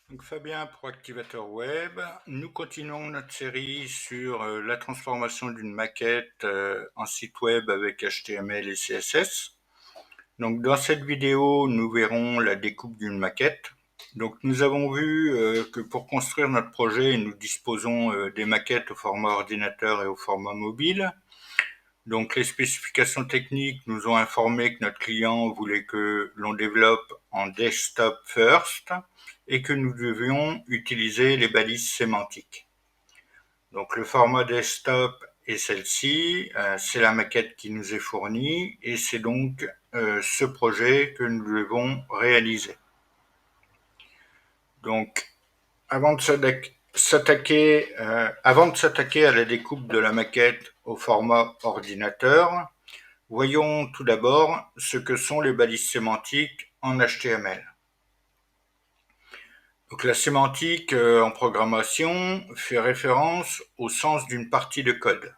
Donc Fabien pour Activateur Web. Nous continuons notre série sur la transformation d'une maquette en site web avec HTML et CSS. Donc dans cette vidéo, nous verrons la découpe d'une maquette. Donc nous avons vu que pour construire notre projet, nous disposons des maquettes au format ordinateur et au format mobile. Donc les spécifications techniques nous ont informé que notre client voulait que l'on développe en desktop first et que nous devions utiliser les balises sémantiques. Donc le format desktop est celle-ci, c'est la maquette qui nous est fournie et c'est donc ce projet que nous devons réaliser. Donc avant de s'attaquer à la découpe de la maquette au format ordinateur, voyons tout d'abord ce que sont les balises sémantiques en HTML. Donc la sémantique en programmation fait référence au sens d'une partie de code.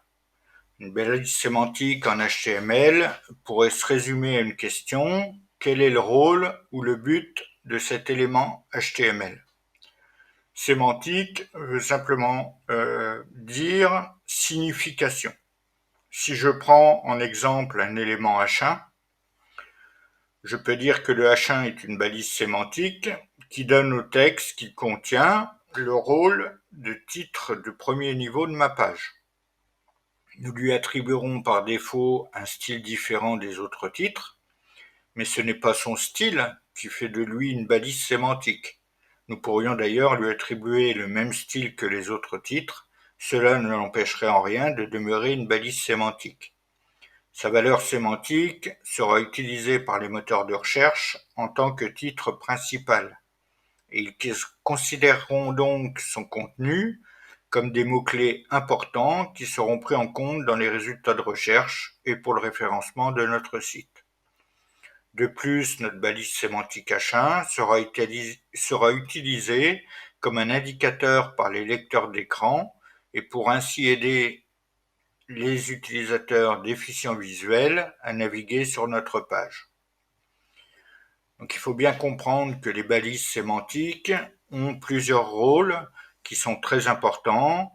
Une balise sémantique en HTML pourrait se résumer à une question: quel est le rôle ou le but de cet élément HTML? Sémantique veut simplement dire signification. Si je prends en exemple un élément H1, je peux dire que le H1 est une balise sémantique qui donne au texte qu'il contient le rôle de titre de premier niveau de ma page. Nous lui attribuerons par défaut un style différent des autres titres, mais ce n'est pas son style qui fait de lui une balise sémantique. Nous pourrions d'ailleurs lui attribuer le même style que les autres titres, cela ne l'empêcherait en rien de demeurer une balise sémantique. Sa valeur sémantique sera utilisée par les moteurs de recherche en tant que titre principal, et ils considéreront donc son contenu comme des mots-clés importants qui seront pris en compte dans les résultats de recherche et pour le référencement de notre site. De plus, notre balise sémantique H1 sera utilisée comme un indicateur par les lecteurs d'écran et pour ainsi aider les utilisateurs déficients visuels à naviguer sur notre page. Donc il faut bien comprendre que les balises sémantiques ont plusieurs rôles qui sont très importants,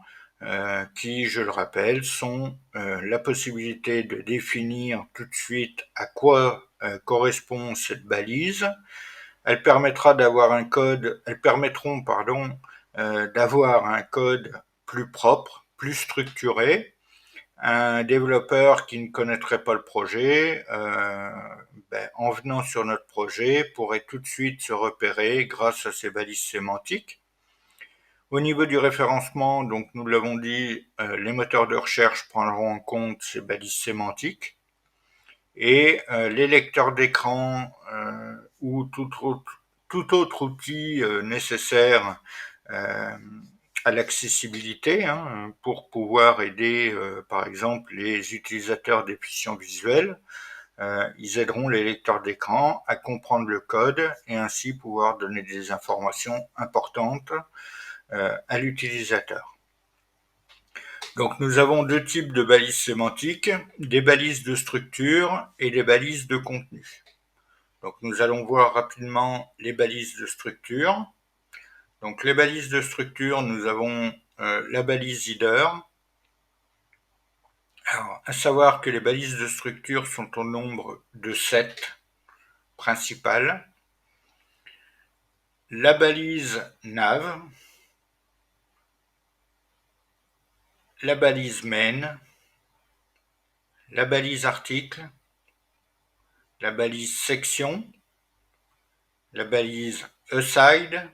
qui, je le rappelle, sont la possibilité de définir tout de suite à quoi correspond cette balise. Elles permettront d'avoir un code plus propre, plus structuré. Un développeur qui ne connaîtrait pas le projet, en venant sur notre projet, pourrait tout de suite se repérer grâce à ces balises sémantiques. Au niveau du référencement, donc nous l'avons dit, les moteurs de recherche prendront en compte ces balises sémantiques et les lecteurs d'écran ou tout autre outil nécessaire à l'accessibilité pour pouvoir aider par exemple les utilisateurs déficients visuels. Ils aideront les lecteurs d'écran à comprendre le code et ainsi pouvoir donner des informations importantes à l'utilisateur. Donc nous avons deux types de balises sémantiques, des balises de structure et des balises de contenu. Donc nous allons voir rapidement les balises de structure. Donc les balises de structure, nous avons la balise header. Alors, à savoir que les balises de structure sont au nombre de 7 principales. La balise nav, la balise main, la balise article, la balise section, la balise aside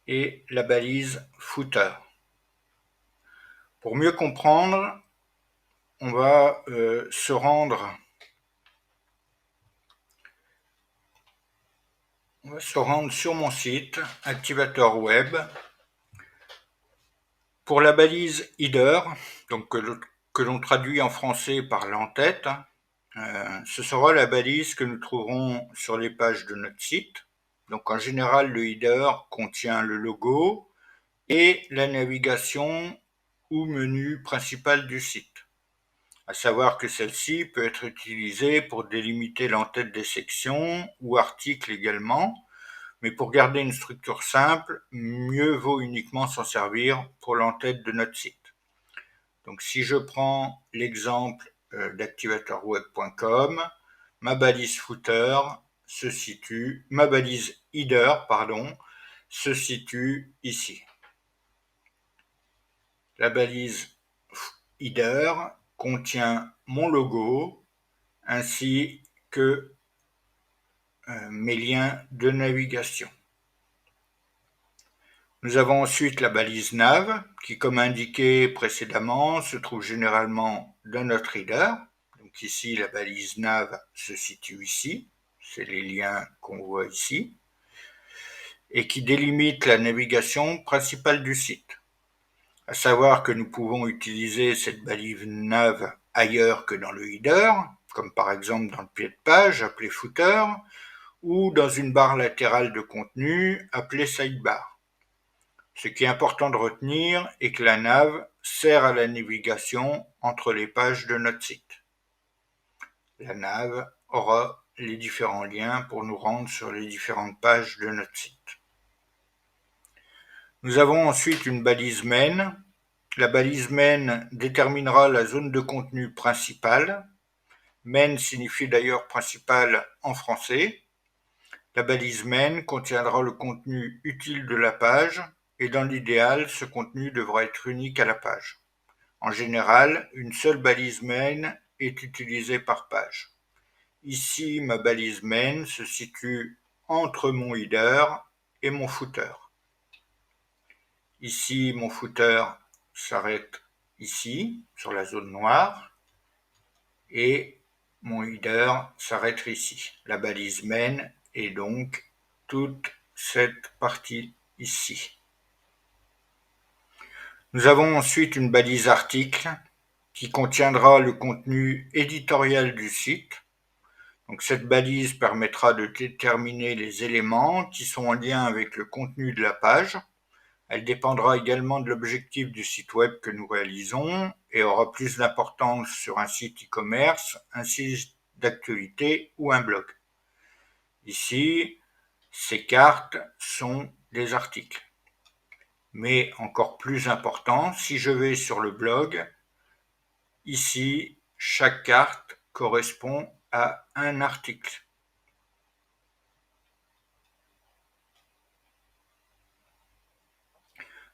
et la balise footer. Pour mieux comprendre, on va se rendre sur mon site Activateur Web. Pour la balise header, donc que l'on traduit en français par l'entête, ce sera la balise que nous trouverons sur les pages de notre site. Donc en général, le header contient le logo et la navigation ou menu principal du site. À savoir que celle-ci peut être utilisée pour délimiter l'entête des sections ou articles également, mais pour garder une structure simple, mieux vaut uniquement s'en servir pour l'entête de notre site. Donc si je prends l'exemple d'activateurweb.com, ma balise footer se situe, ma balise header, se situe ici. La balise header contient mon logo ainsi que mes liens de navigation. Nous avons ensuite la balise nav qui, comme indiqué précédemment, se trouve généralement dans notre header. Donc ici, la balise nav se situe ici, c'est les liens qu'on voit ici, et qui délimite la navigation principale du site. À savoir que nous pouvons utiliser cette balise nav ailleurs que dans le header, comme par exemple dans le pied de page appelé footer, ou dans une barre latérale de contenu appelée sidebar. Ce qui est important de retenir est que la nav sert à la navigation entre les pages de notre site. La nav aura les différents liens pour nous rendre sur les différentes pages de notre site. Nous avons ensuite une balise main. La balise main déterminera la zone de contenu principale. Main signifie d'ailleurs principal en français. La balise main contiendra le contenu utile de la page et dans l'idéal, ce contenu devra être unique à la page. En général, une seule balise main est utilisée par page. Ici, ma balise main se situe entre mon header et mon footer. Ici, mon footer s'arrête ici, sur la zone noire, et mon header s'arrête ici. La balise main est donc toute cette partie ici. Nous avons ensuite une balise article qui contiendra le contenu éditorial du site. Donc cette balise permettra de déterminer les éléments qui sont en lien avec le contenu de la page. Elle dépendra également de l'objectif du site web que nous réalisons et aura plus d'importance sur un site e-commerce, un site d'actualité ou un blog. Ici, ces cartes sont des articles. Mais encore plus important, si je vais sur le blog, ici, chaque carte correspond à un article.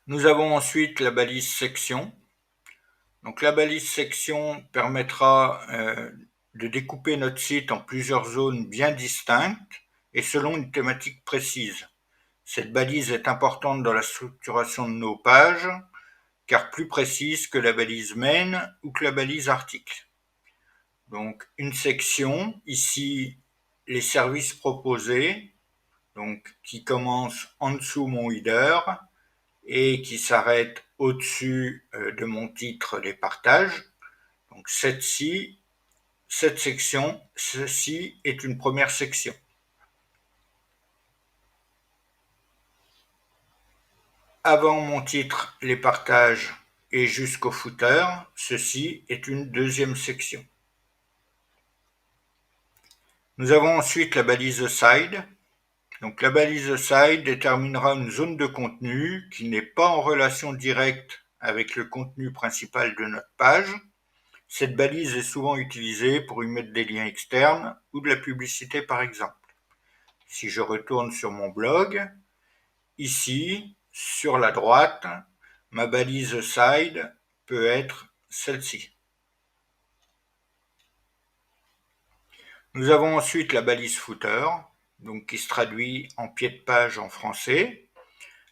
Nous avons ensuite la balise section. Donc la balise section permettra de découper notre site en plusieurs zones bien distinctes et selon une thématique précise. Cette balise est importante dans la structuration de nos pages, car plus précise que la balise main ou que la balise article. Donc une section, ici les services proposés, donc qui commence en dessous mon header et qui s'arrête au-dessus de mon titre les partages. Donc cette section, ceci est une première section. Avant mon titre les partages et jusqu'au footer, ceci est une deuxième section. Nous avons ensuite la balise side. Donc la balise side déterminera une zone de contenu qui n'est pas en relation directe avec le contenu principal de notre page. Cette balise est souvent utilisée pour y mettre des liens externes ou de la publicité par exemple. Si je retourne sur mon blog, ici, sur la droite, ma balise side peut être celle-ci. Nous avons ensuite la balise footer, donc qui se traduit en pied de page en français.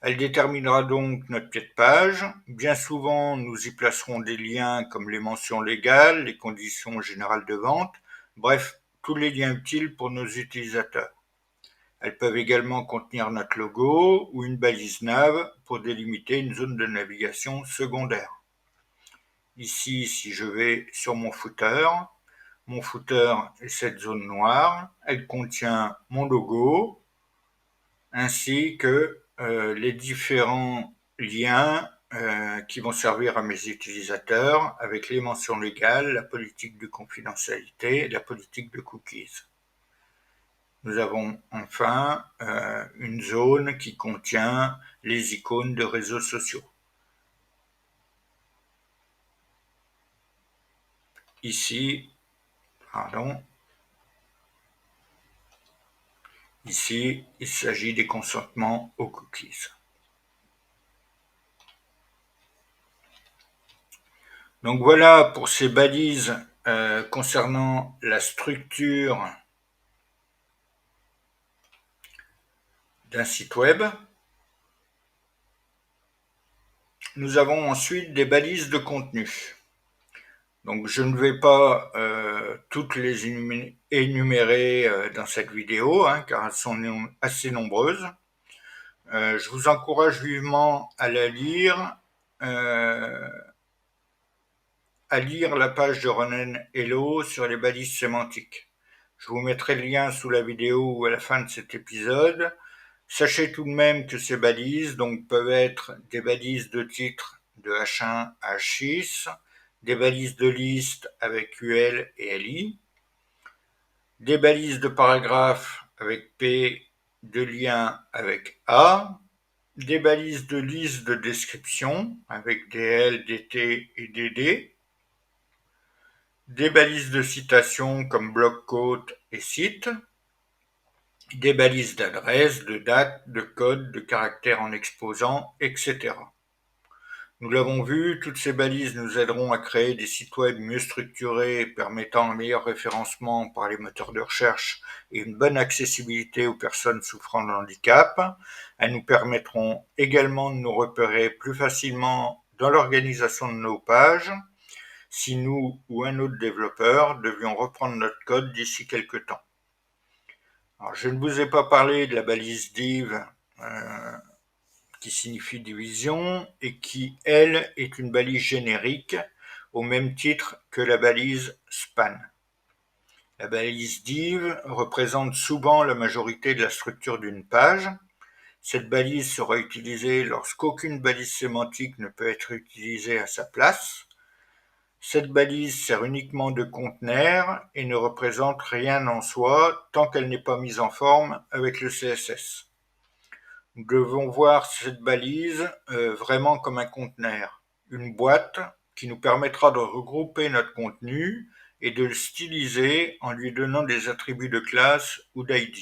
Elle déterminera donc notre pied de page. Bien souvent, nous y placerons des liens comme les mentions légales, les conditions générales de vente, bref, tous les liens utiles pour nos utilisateurs. Elles peuvent également contenir notre logo ou une balise nav pour délimiter une zone de navigation secondaire. Ici, si je vais sur mon footer est cette zone noire. Elle contient mon logo ainsi que les différents liens qui vont servir à mes utilisateurs avec les mentions légales, la politique de confidentialité et la politique de cookies. Nous avons enfin une zone qui contient les icônes de réseaux sociaux. Ici, ici, il s'agit des consentements aux cookies. Donc voilà pour ces balises concernant la structure d'un site web. Nous avons ensuite des balises de contenu. Donc je ne vais pas toutes les énumérer dans cette vidéo, car elles sont assez nombreuses. Je vous encourage vivement à la lire, la page de Ronen Hello sur les balises sémantiques. Je vous mettrai le lien sous la vidéo ou à la fin de cet épisode. Sachez tout de même que ces balises peuvent être des balises de titre de H1 à H6, des balises de liste avec UL et LI, des balises de paragraphe avec P, de lien avec A, des balises de liste de description avec DL, DT et DD, des balises de citation comme bloc quote et cite, des balises d'adresse, de date, de code, de caractères en exposant, etc. Nous l'avons vu, toutes ces balises nous aideront à créer des sites web mieux structurés permettant un meilleur référencement par les moteurs de recherche et une bonne accessibilité aux personnes souffrant de handicap. Elles nous permettront également de nous repérer plus facilement dans l'organisation de nos pages si nous ou un autre développeur devions reprendre notre code d'ici quelques temps. Alors, je ne vous ai pas parlé de la balise div qui signifie division et qui, elle, est une balise générique au même titre que la balise span. La balise div représente souvent la majorité de la structure d'une page. Cette balise sera utilisée lorsqu'aucune balise sémantique ne peut être utilisée à sa place. Cette balise sert uniquement de conteneur et ne représente rien en soi tant qu'elle n'est pas mise en forme avec le CSS. Nous devons voir cette balise vraiment comme un conteneur, une boîte qui nous permettra de regrouper notre contenu et de le styliser en lui donnant des attributs de classe ou d'ID.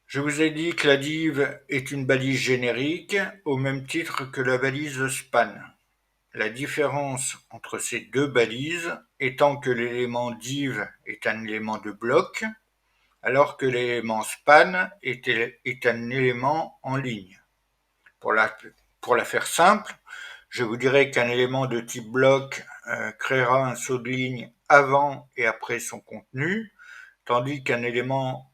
Je vous ai dit que la div est une balise générique au même titre que la balise span. La différence entre ces deux balises étant que l'élément div est un élément de bloc, alors que l'élément span est un élément en ligne. Pour la faire simple, je vous dirais qu'un élément de type bloc créera un saut de ligne avant et après son contenu, tandis qu'un élément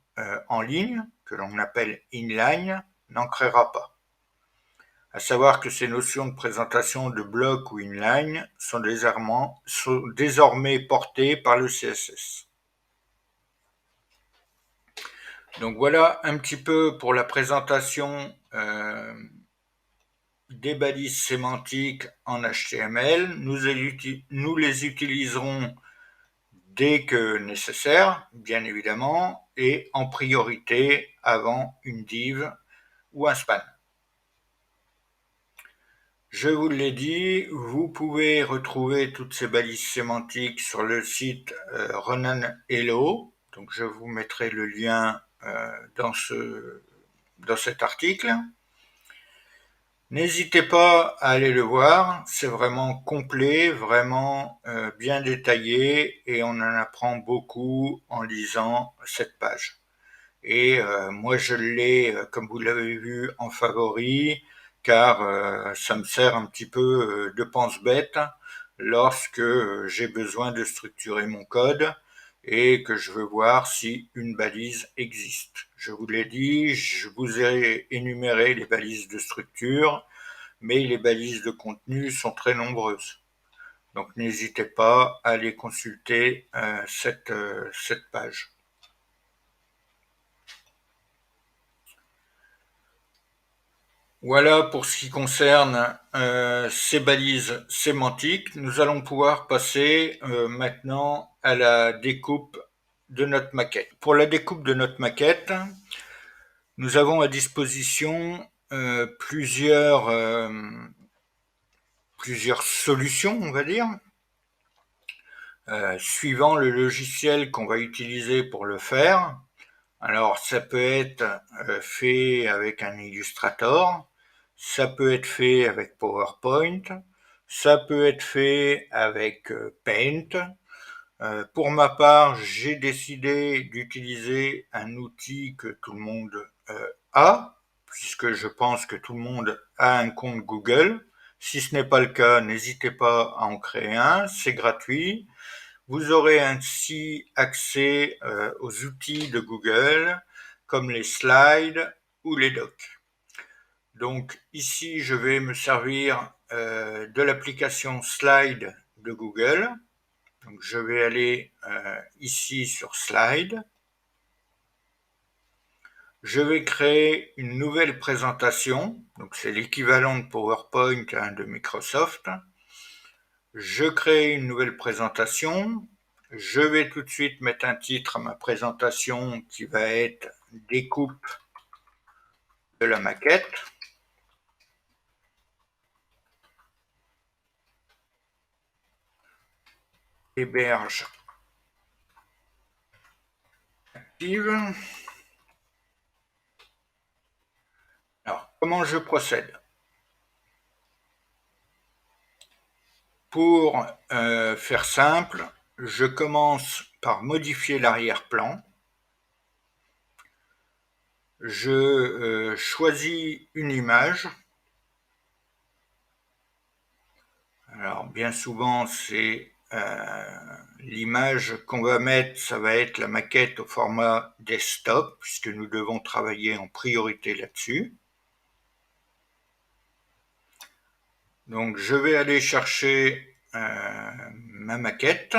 en ligne, que l'on appelle inline, n'en créera pas. À savoir que ces notions de présentation de bloc ou inline sont désormais portées par le CSS. Donc voilà un petit peu pour la présentation des balises sémantiques en HTML. Nous les utiliserons dès que nécessaire, bien évidemment, et en priorité avant une div ou un span. Je vous l'ai dit, vous pouvez retrouver toutes ces balises sémantiques sur le site Ronen Hello. Donc je vous mettrai le lien dans cet article. N'hésitez pas à aller le voir, c'est vraiment complet, vraiment bien détaillé et on en apprend beaucoup en lisant cette page. Et moi je l'ai, comme vous l'avez vu, en favori, car ça me sert un petit peu de pense-bête lorsque j'ai besoin de structurer mon code et que je veux voir si une balise existe. Je vous l'ai dit, je vous ai énuméré les balises de structure, mais les balises de contenu sont très nombreuses. Donc n'hésitez pas à aller consulter cette page. Voilà pour ce qui concerne ces balises sémantiques. Nous allons pouvoir passer maintenant à la découpe de notre maquette. Pour la découpe de notre maquette, nous avons à disposition plusieurs solutions, on va dire, suivant le logiciel qu'on va utiliser pour le faire. Alors, ça peut être fait avec un Illustrator, ça peut être fait avec PowerPoint, ça peut être fait avec Paint. Pour ma part, j'ai décidé d'utiliser un outil que tout le monde a, puisque je pense que tout le monde a un compte Google. Si ce n'est pas le cas, n'hésitez pas à en créer un, c'est gratuit. Vous aurez ainsi accès aux outils de Google, comme les slides ou les docs. Donc ici, je vais me servir de l'application Slide de Google. Donc je vais aller ici sur Slide. Je vais créer une nouvelle présentation. Donc c'est l'équivalent de PowerPoint de Microsoft. Je crée une nouvelle présentation. Je vais tout de suite mettre un titre à ma présentation qui va être découpe de la maquette. Héberge active. Alors, comment je procède? Pour faire simple, je commence par modifier l'arrière-plan. Je choisis une image. Alors bien souvent c'est l'image qu'on va mettre, ça va être la maquette au format desktop, puisque nous devons travailler en priorité là-dessus. Donc je vais aller chercher ma maquette.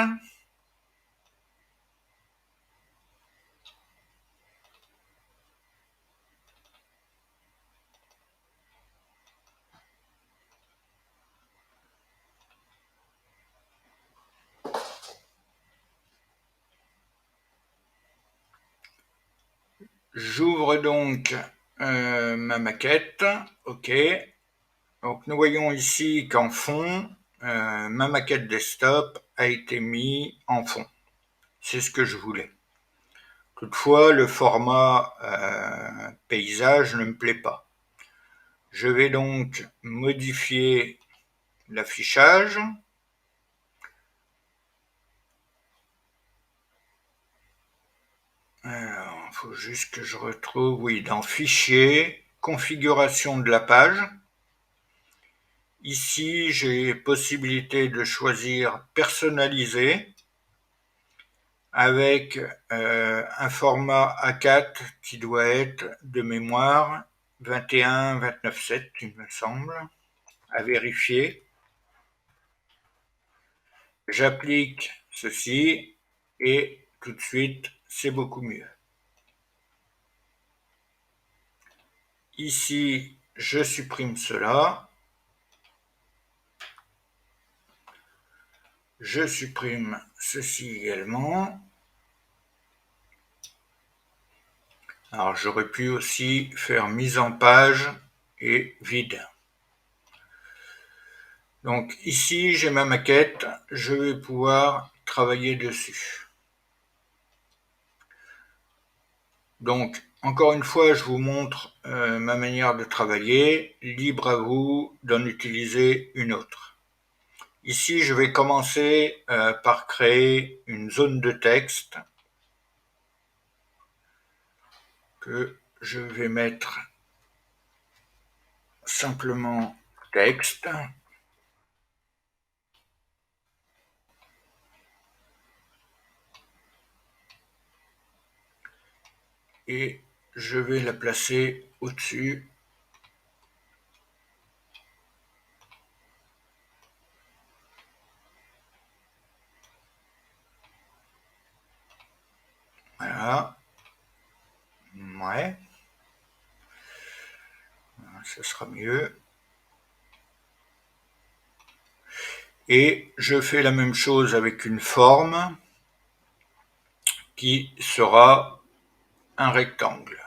J'ouvre donc ma maquette. OK. Donc nous voyons ici qu'en fond, ma maquette desktop a été mise en fond. C'est ce que je voulais. Toutefois, le format paysage ne me plaît pas. Je vais donc modifier l'affichage. Alors, il faut juste que je retrouve, oui, dans Fichier, Configuration de la page. Ici, j'ai possibilité de choisir Personnaliser avec un format A4 qui doit être de mémoire 21-29-7, il me semble, à vérifier. J'applique ceci et tout de suite, c'est beaucoup mieux. Ici, je supprime cela. Je supprime ceci également. Alors, j'aurais pu aussi faire mise en page et vide. Donc ici, j'ai ma maquette. Je vais pouvoir travailler dessus. Donc, encore une fois, je vous montre ma manière de travailler. Libre à vous d'en utiliser une autre. Ici, je vais commencer par créer une zone de texte que je vais mettre simplement texte. Et je vais la placer au-dessus. Voilà. Ouais. Ce sera mieux. Et je fais la même chose avec une forme qui sera un rectangle.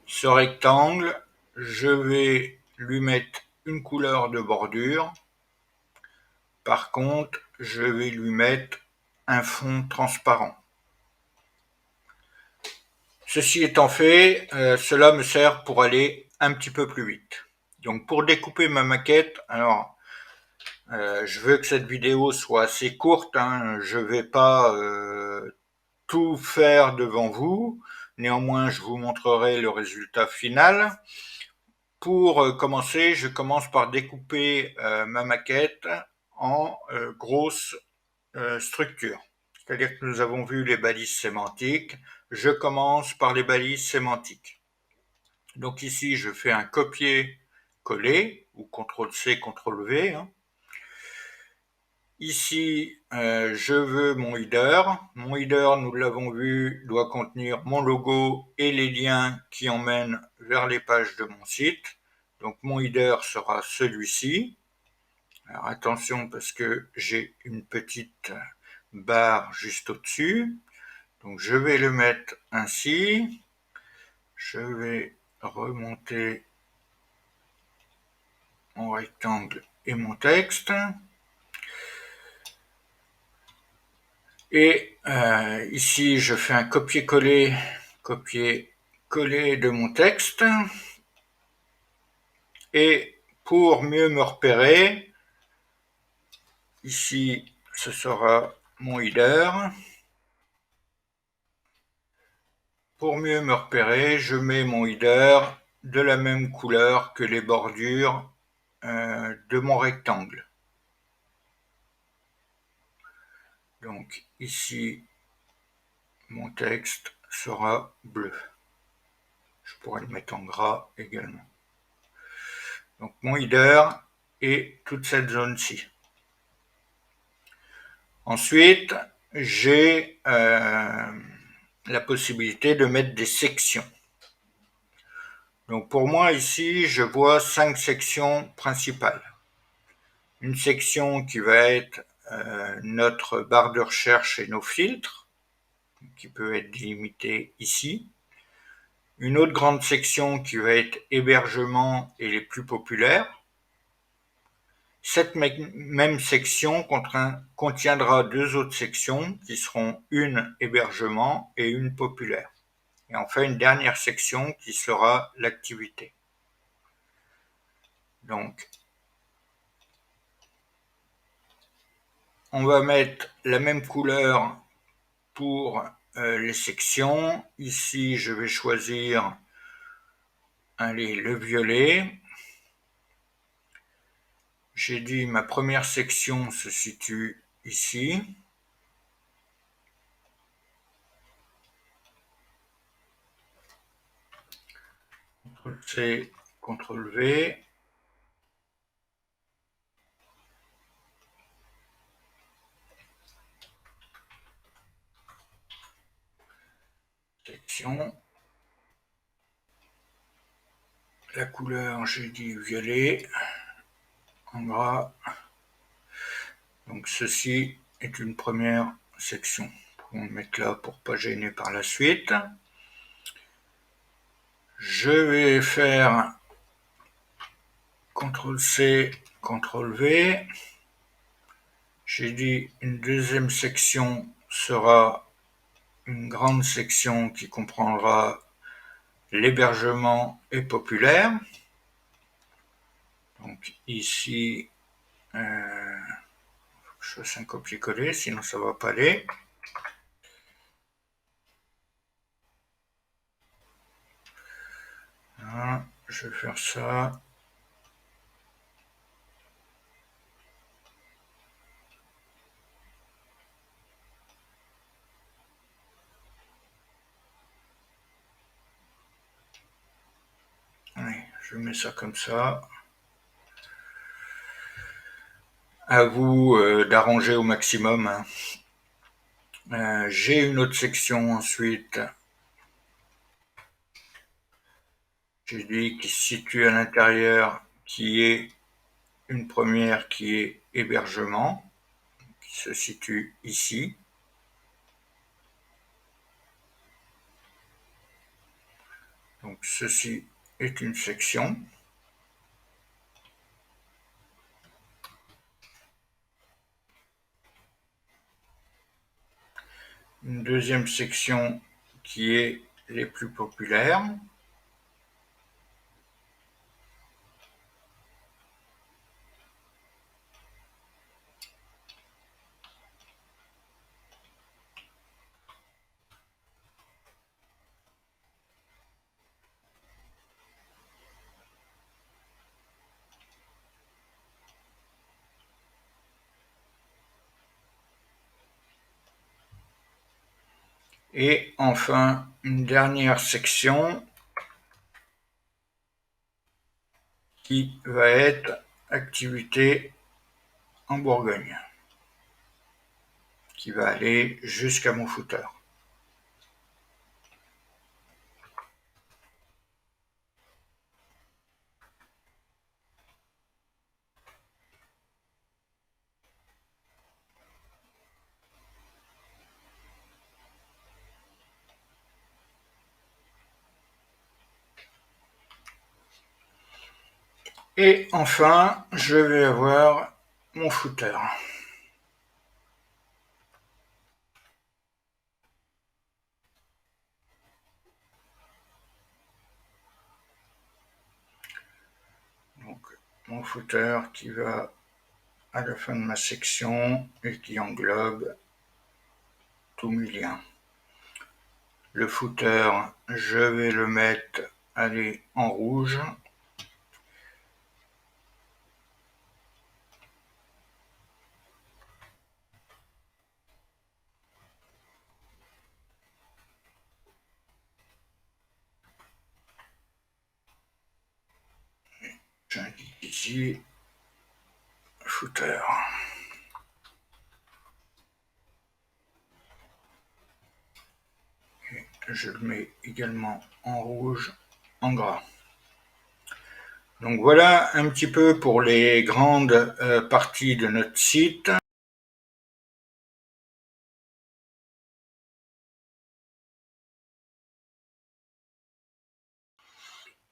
Ce rectangle, je vais lui mettre une couleur de bordure. Par contre, je vais lui mettre un fond transparent. Ceci étant fait, cela me sert pour aller un petit peu plus vite. Donc pour découper ma maquette, alors je veux que cette vidéo soit assez courte, hein, je ne vais pas tout faire devant vous, néanmoins je vous montrerai le résultat final. Pour commencer, je commence par découper ma maquette en grosses structures. C'est-à-dire que nous avons vu les balises sémantiques, je commence par les balises sémantiques. Donc ici, je fais un copier-coller, ou CTRL-C, CTRL-V. Hein. Ici, je veux mon header. Mon header, nous l'avons vu, doit contenir mon logo et les liens qui emmènent vers les pages de mon site. Donc mon header sera celui-ci. Alors attention parce que j'ai une petite barre juste au-dessus. Donc je vais le mettre ainsi. Je vais remonter mon rectangle et mon texte. Et ici, je fais un copier-coller de mon texte. Et pour mieux me repérer, ici, ce sera mon header. Pour mieux me repérer, je mets mon header de la même couleur que les bordures de mon rectangle. Donc ici, mon texte sera bleu. Je pourrais le mettre en gras également. Donc mon header et toute cette zone-ci. Ensuite, j'ai la possibilité de mettre des sections. Donc pour moi ici, je vois 5 sections principales. Une section qui va être notre barre de recherche et nos filtres, qui peut être délimitée ici. Une autre grande section qui va être hébergement et les plus populaires. Cette même section contiendra deux autres sections qui seront une hébergement et une populaire. Et enfin une dernière section qui sera l'activité. Donc, on va mettre la même couleur pour les sections. Ici, je vais choisir le violet. J'ai dit ma première section se situe ici. CTRL-C, CTRL-V. Section. La couleur, j'ai dit violet, en gras. Donc ceci est une première section. On va le mettre là pour ne pas gêner par la suite. Je vais faire CTRL-C, CTRL-V. J'ai dit une deuxième section sera une grande section qui comprendra l'hébergement et populaire. Donc ici, faut que je fasse un copier-coller, sinon ça ne va pas aller. Voilà, je vais faire ça. Allez, je mets ça comme ça. À vous d'arranger au maximum. Hein. J'ai une autre section ensuite, j'ai dit qui se situe à l'intérieur, qui est une première qui est hébergement, qui se situe ici. Donc ceci est une section. Une deuxième section qui est les plus populaires. Et enfin, une dernière section qui va être activité en Bourgogne, qui va aller jusqu'à mon footer. Et enfin, je vais avoir mon footer. Donc, mon footer qui va à la fin de ma section et qui englobe tous mes liens. Le footer, je vais le mettre aller en rouge. J'indique ici footer. Et je le mets également en rouge, en gras. Donc voilà un petit peu pour les grandes parties de notre site.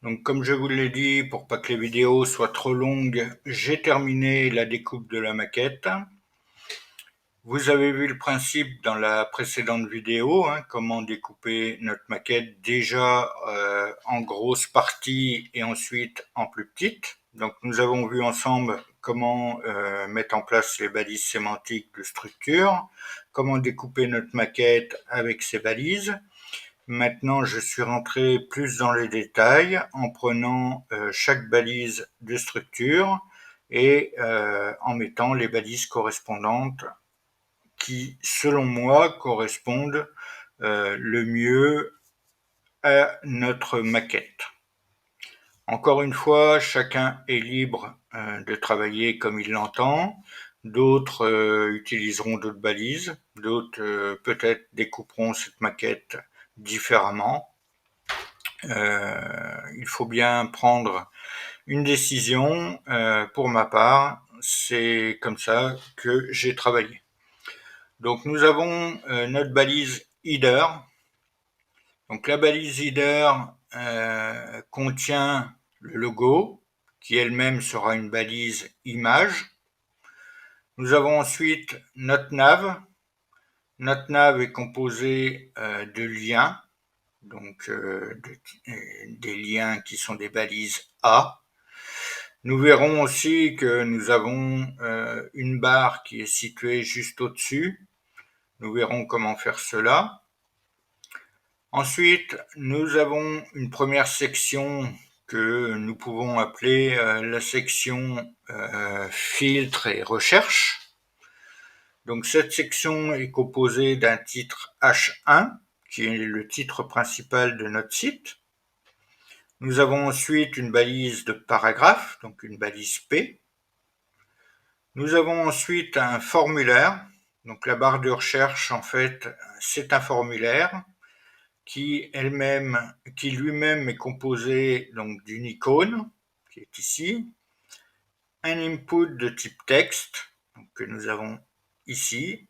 Donc comme je vous l'ai dit, pour pas que les vidéos soient trop longues, j'ai terminé la découpe de la maquette. Vous avez vu le principe dans la précédente vidéo, comment découper notre maquette déjà en grosses parties et ensuite en plus petites. Donc nous avons vu ensemble comment mettre en place les balises sémantiques de structure, comment découper notre maquette avec ces balises. Maintenant, je suis rentré plus dans les détails en prenant chaque balise de structure et en mettant les balises correspondantes qui, selon moi, correspondent le mieux à notre maquette. Encore une fois, chacun est libre de travailler comme il l'entend. D'autres utiliseront d'autres balises, d'autres peut-être découperont cette maquette différemment. Il faut bien prendre une décision. Pour ma part, c'est comme ça que j'ai travaillé. Donc nous avons notre balise header. Donc la balise header contient le logo, qui elle-même sera une balise image. Nous avons ensuite notre nav. Notre nav est composé de liens, donc des liens qui sont des balises A. Nous verrons aussi que nous avons une barre qui est située juste au-dessus. Nous verrons comment faire cela. Ensuite, nous avons une première section que nous pouvons appeler la section filtre et recherche. Donc cette section est composée d'un titre H1, qui est le titre principal de notre site. Nous avons ensuite une balise de paragraphe, donc une balise P. Nous avons ensuite un formulaire, Donc la barre de recherche, en fait, c'est un formulaire qui lui-même est composé donc d'une icône, qui est ici, un input de type texte, donc, que nous avons ici,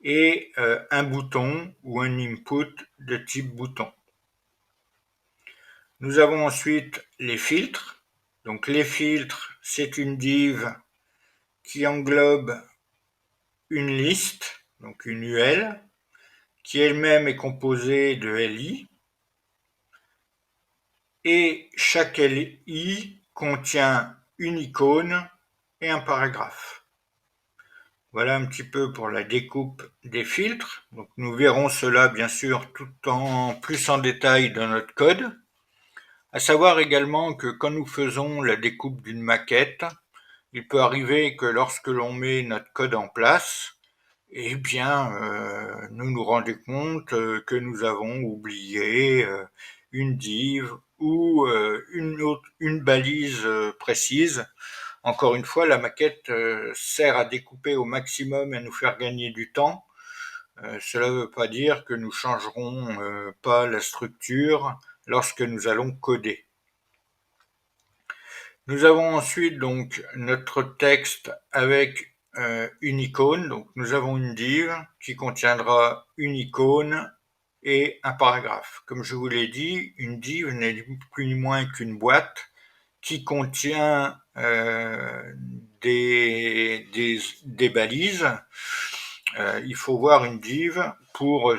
et un bouton ou un input de type bouton. Nous avons ensuite les filtres. Donc les filtres, c'est une div qui englobe une liste, donc une UL, qui elle-même est composée de LI, et chaque LI contient une icône et un paragraphe. Voilà un petit peu pour la découpe des filtres. Donc nous verrons cela bien sûr tout en plus en détail dans notre code. À savoir également que quand nous faisons la découpe d'une maquette, il peut arriver que lorsque l'on met notre code en place, eh bien, nous nous rendons compte que nous avons oublié une div ou une balise précise. Encore une fois, la maquette sert à découper au maximum et à nous faire gagner du temps. Cela ne veut pas dire que nous changerons pas la structure lorsque nous allons coder. Nous avons ensuite donc notre texte avec une icône. Donc nous avons une div qui contiendra une icône et un paragraphe. Comme je vous l'ai dit, une div n'est plus ni moins qu'une boîte qui contient des balises. Il faut voir une div pour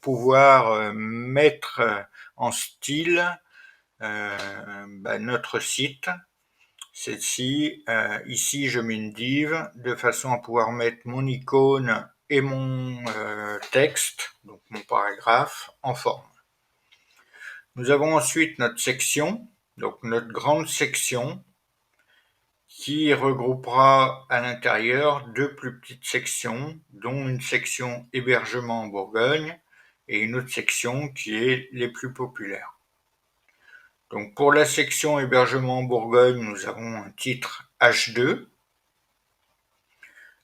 pouvoir mettre en style notre site. Celle-ci, ici je mets une div de façon à pouvoir mettre mon icône et mon texte, donc mon paragraphe, en forme. Nous avons ensuite notre section, donc notre grande section, qui regroupera à l'intérieur deux plus petites sections, dont une section hébergement en Bourgogne et une autre section qui est les plus populaires. Donc pour la section hébergement en Bourgogne, nous avons un titre H2.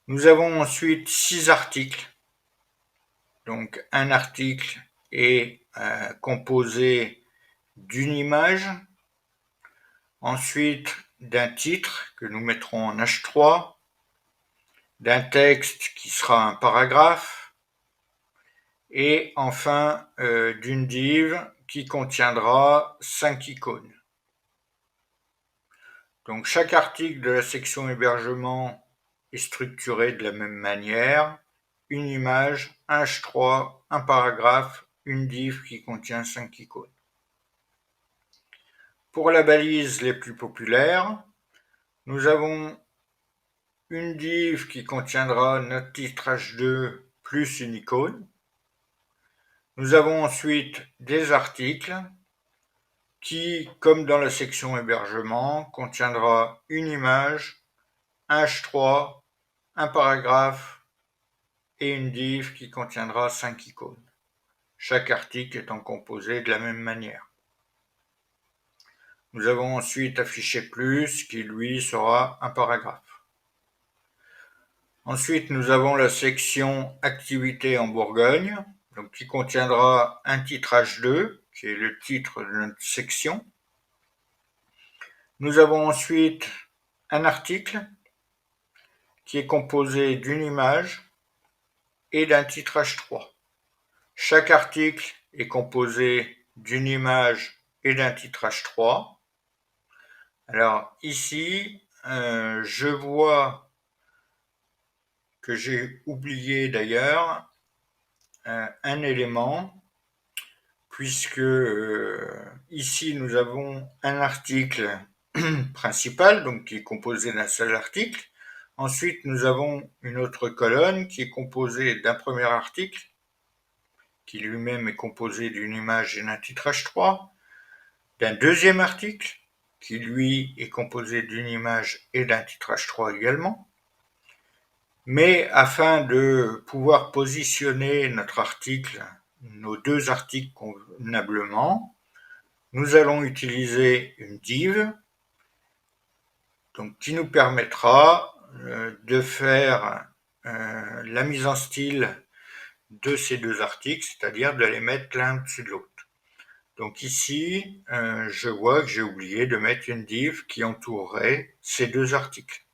Nous avons ensuite 6 articles. Donc un article est composé d'une image, ensuite d'un titre que nous mettrons en H3, d'un texte qui sera un paragraphe, et enfin d'une div qui contiendra 5 icônes. Donc chaque article de la section hébergement est structuré de la même manière, une image, un H3, un paragraphe, une div qui contient 5 icônes. Pour la balise les plus populaires, nous avons une div qui contiendra notre titre H2 plus une icône. Nous avons ensuite des articles qui, comme dans la section hébergement, contiendra une image, un H3, un paragraphe et une div qui contiendra 5 icônes. Chaque article étant composé de la même manière. Nous avons ensuite affiché plus qui lui sera un paragraphe. Ensuite, nous avons la section activité en Bourgogne, donc qui contiendra un titre H2, qui est le titre de notre section. Nous avons ensuite un article qui est composé d'une image et d'un titre H3. Chaque article est composé d'une image et d'un titre H3. Alors ici, je vois que j'ai oublié d'ailleurs un élément, puisque ici nous avons un article principal, donc qui est composé d'un seul article. Ensuite, nous avons une autre colonne qui est composée d'un premier article, qui lui-même est composé d'une image et d'un titre H3, d'un deuxième article, qui lui est composé d'une image et d'un titre H3 également. Mais afin de pouvoir positionner notre article, nos deux articles convenablement, nous allons utiliser une div donc, qui nous permettra de faire la mise en style de ces deux articles, c'est-à-dire de les mettre l'un au-dessus de l'autre. Donc ici, je vois que j'ai oublié de mettre une div qui entourerait ces deux articles.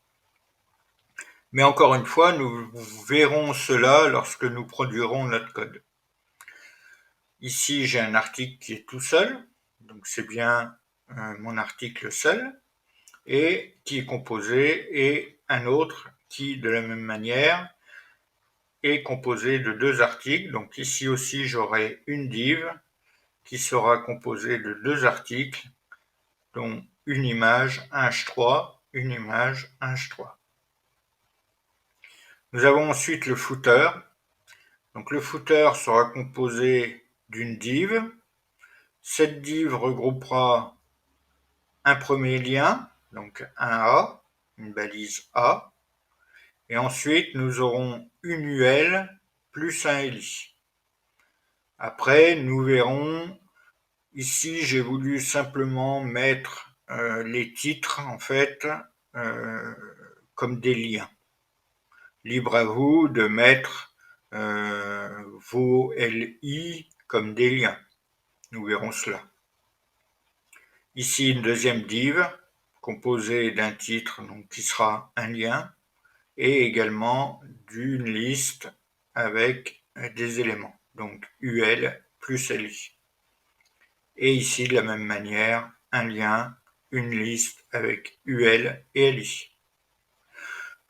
Mais encore une fois, nous verrons cela lorsque nous produirons notre code. Ici, j'ai un article qui est tout seul, donc c'est bien mon article seul, et qui est composé, et un autre qui, de la même manière, est composé de deux articles. Donc ici aussi, j'aurai une div qui sera composée de deux articles, dont une image, un h3, une image, un h3. Nous avons ensuite le footer. Donc le footer sera composé d'une div. Cette div regroupera un premier lien, donc un A, une balise A, et ensuite nous aurons une UL plus un LI. Après, nous verrons, ici j'ai voulu simplement mettre les titres en fait comme des liens. Libre à vous de mettre vos LI comme des liens. Nous verrons cela. Ici, une deuxième div composée d'un titre donc, qui sera un lien et également d'une liste avec des éléments, donc UL plus LI. Et ici, de la même manière, un lien, une liste avec UL et LI.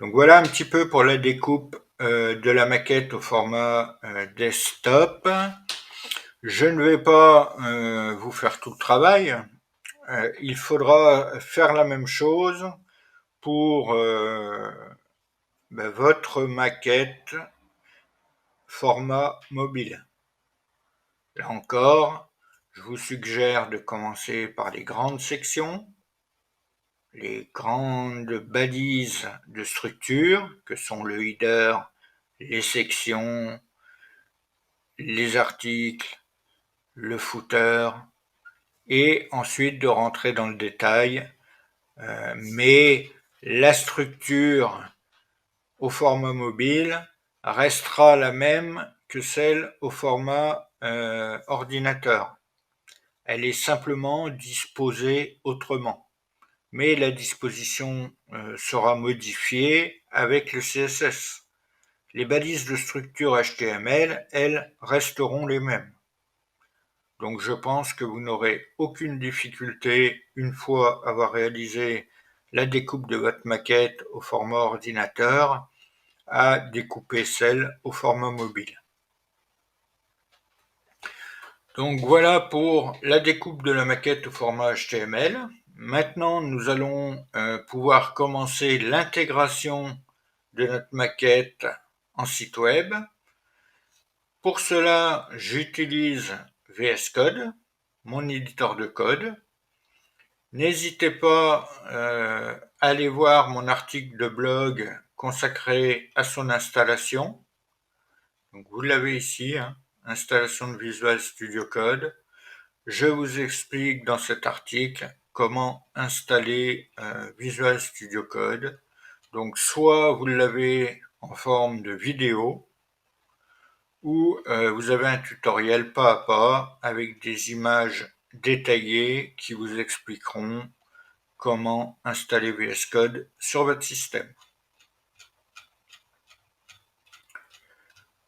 Donc voilà un petit peu pour la découpe de la maquette au format desktop. Je ne vais pas vous faire tout le travail. Il faudra faire la même chose pour votre maquette format mobile. Là encore, je vous suggère de commencer par les grandes sections, les grandes balises de structure que sont le header, les sections, les articles, le footer, et ensuite de rentrer dans le détail. Mais la structure au format mobile restera la même que celle au format ordinateur. Elle est simplement disposée autrement. Mais la disposition sera modifiée avec le CSS. Les balises de structure HTML, elles, resteront les mêmes. Donc je pense que vous n'aurez aucune difficulté, une fois avoir réalisé la découpe de votre maquette au format ordinateur, à découper celle au format mobile. Donc voilà pour la découpe de la maquette au format HTML. Maintenant, nous allons pouvoir commencer l'intégration de notre maquette en site web. Pour cela, j'utilise VS Code, mon éditeur de code. N'hésitez pas à aller voir mon article de blog consacré à son installation. Donc vous l'avez ici, hein, installation de Visual Studio Code. Je vous explique dans cet article comment installer Visual Studio Code. Donc soit vous l'avez en forme de vidéo, ou vous avez un tutoriel pas à pas avec des images détaillées qui vous expliqueront comment installer VS Code sur votre système.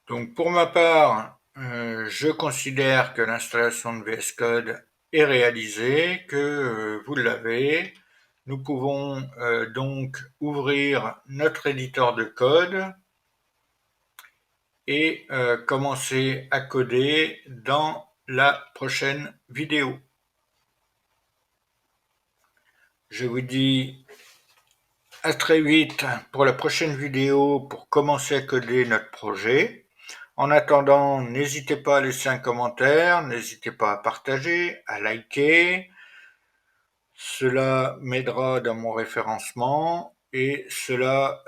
Donc pour ma part, je considère que l'installation de VS Code est réalisée, que vous l'avez. Nous pouvons donc ouvrir notre éditeur de code et commencer à coder dans la prochaine vidéo. Je vous dis à très vite pour la prochaine vidéo pour commencer à coder notre projet. En attendant, n'hésitez pas à laisser un commentaire, n'hésitez pas à partager, à liker. Cela m'aidera dans mon référencement et cela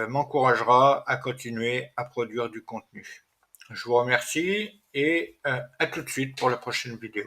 m'encouragera à continuer à produire du contenu. Je vous remercie et à tout de suite pour la prochaine vidéo.